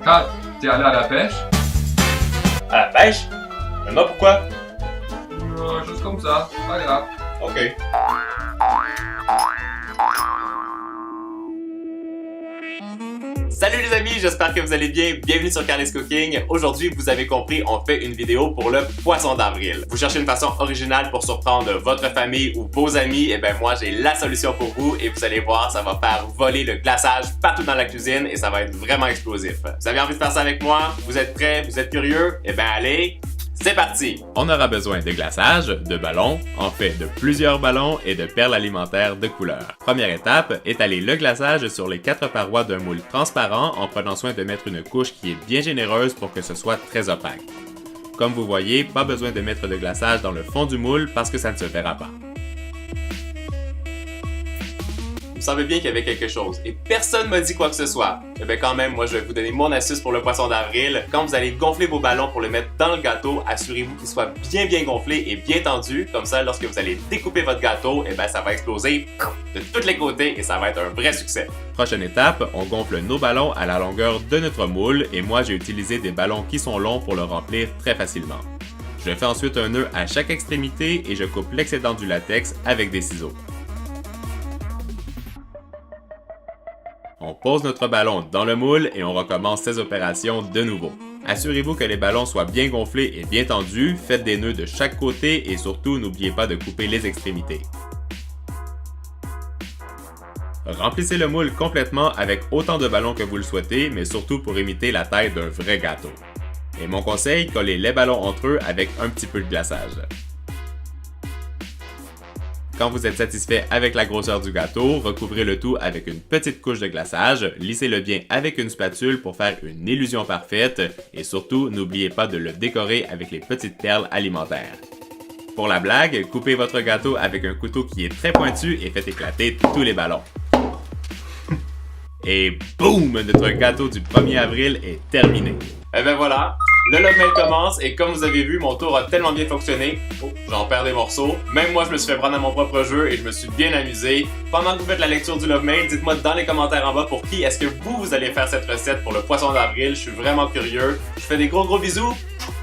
Kat, t'es allé à la pêche? À la pêche? Mais non, pourquoi? Juste comme ça, pas grave. Ok. Salut les amis, j'espère que vous allez bien. Bienvenue sur Carly's Cooking. Aujourd'hui, vous avez compris, on fait une vidéo pour le poisson d'avril. Vous cherchez une façon originale pour surprendre votre famille ou vos amis, et ben moi j'ai la solution pour vous et vous allez voir, ça va faire voler le glaçage partout dans la cuisine et ça va être vraiment explosif. Vous avez envie de faire ça avec moi? Vous êtes prêts? Vous êtes curieux? Et ben allez, c'est parti! On aura besoin de glaçage, de ballons, en fait de plusieurs ballons et de perles alimentaires de couleur. Première étape, étaler le glaçage sur les 4 parois d'un moule transparent en prenant soin de mettre une couche qui est bien généreuse pour que ce soit très opaque. Comme vous voyez, pas besoin de mettre de glaçage dans le fond du moule parce que ça ne se verra pas. Vous savez bien qu'il y avait quelque chose et personne m'a dit quoi que ce soit. Et bien quand même, moi je vais vous donner mon astuce pour le poisson d'avril. Quand vous allez gonfler vos ballons pour le mettre dans le gâteau, assurez-vous qu'il soit bien gonflé et bien tendu. Comme ça, lorsque vous allez découper votre gâteau, et bien ça va exploser de tous les côtés et ça va être un vrai succès. Prochaine étape, on gonfle nos ballons à la longueur de notre moule et moi j'ai utilisé des ballons qui sont longs pour le remplir très facilement. Je fais ensuite un nœud à chaque extrémité et je coupe l'excédent du latex avec des ciseaux. On pose notre ballon dans le moule et on recommence ces opérations de nouveau. Assurez-vous que les ballons soient bien gonflés et bien tendus, faites des nœuds de chaque côté et surtout n'oubliez pas de couper les extrémités. Remplissez le moule complètement avec autant de ballons que vous le souhaitez, mais surtout pour imiter la taille d'un vrai gâteau. Et mon conseil, collez les ballons entre eux avec un petit peu de glaçage. Quand vous êtes satisfait avec la grosseur du gâteau, recouvrez le tout avec une petite couche de glaçage, lissez-le bien avec une spatule pour faire une illusion parfaite et surtout, n'oubliez pas de le décorer avec les petites perles alimentaires. Pour la blague, coupez votre gâteau avec un couteau qui est très pointu et faites éclater tous les ballons. Et boum! Notre gâteau du 1er avril est terminé. Et ben voilà, le Love Mail commence et comme vous avez vu, mon tour a tellement bien fonctionné. Oh, j'en perds des morceaux. Même moi, je me suis fait prendre à mon propre jeu et je me suis bien amusé. Pendant que vous faites la lecture du Love Mail, dites-moi dans les commentaires en bas pour qui est-ce que vous allez faire cette recette pour le poisson d'avril. Je suis vraiment curieux. Je vous fais des gros bisous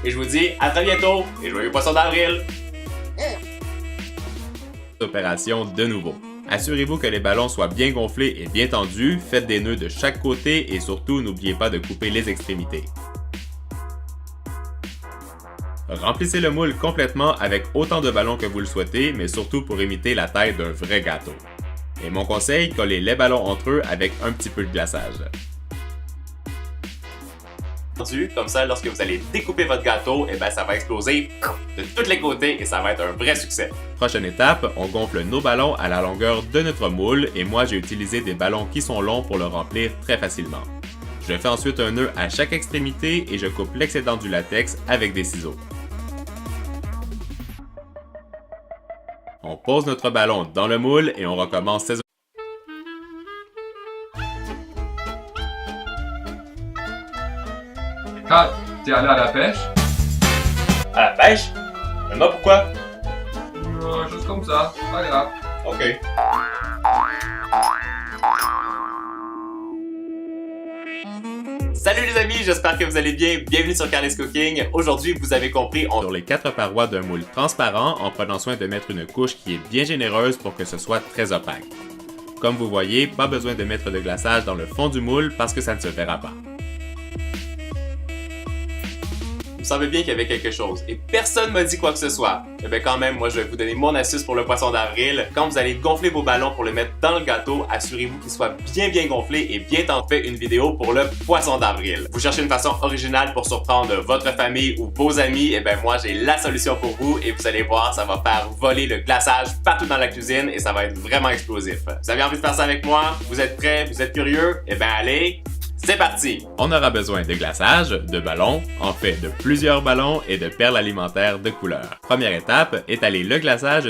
et je vous dis à très bientôt et joyeux poisson d'avril! Opération de nouveau. Assurez-vous que les ballons soient bien gonflés et bien tendus, faites des nœuds de chaque côté et surtout n'oubliez pas de couper les extrémités. Remplissez le moule complètement avec autant de ballons que vous le souhaitez, mais surtout pour imiter la taille d'un vrai gâteau. Et mon conseil, collez les ballons entre eux avec un petit peu de glaçage. Comme ça, lorsque vous allez découper votre gâteau, et ben ça va exploser de tous les côtés et ça va être un vrai succès. Prochaine étape, on gonfle nos ballons à la longueur de notre moule et moi j'ai utilisé des ballons qui sont longs pour le remplir très facilement. Je fais ensuite un nœud à chaque extrémité et je coupe l'excédent du latex avec des ciseaux. On pose notre ballon dans le moule et on recommence ces Kat, t'es allé à la pêche? À la pêche? Mais non, pourquoi? Juste comme ça, pas grave. Ok. Salut les amis, j'espère que vous allez bien. Bienvenue sur Carly's Cooking. Aujourd'hui, vous avez compris, on sur les 4 parois d'un moule transparent en prenant soin de mettre une couche qui est bien généreuse pour que ce soit très opaque. Comme vous voyez, pas besoin de mettre de glaçage dans le fond du moule parce que ça ne se verra pas. Vous savez bien qu'il y avait quelque chose et personne m'a dit quoi que ce soit. Et bien quand même, moi je vais vous donner mon astuce pour le poisson d'avril. Quand vous allez gonfler vos ballons pour le mettre dans le gâteau, assurez-vous qu'il soit bien gonflé et bien tendu. Fait une vidéo pour le poisson d'avril. Vous cherchez une façon originale pour surprendre votre famille ou vos amis, et bien moi j'ai la solution pour vous et vous allez voir, ça va faire voler le glaçage partout dans la cuisine et ça va être vraiment explosif. Vous avez envie de faire ça avec moi? Vous êtes prêts? Vous êtes curieux? Et bien allez, c'est parti! On aura besoin de glaçage, de ballons, en fait de plusieurs ballons et de perles alimentaires de couleur. Première étape, étaler le glaçage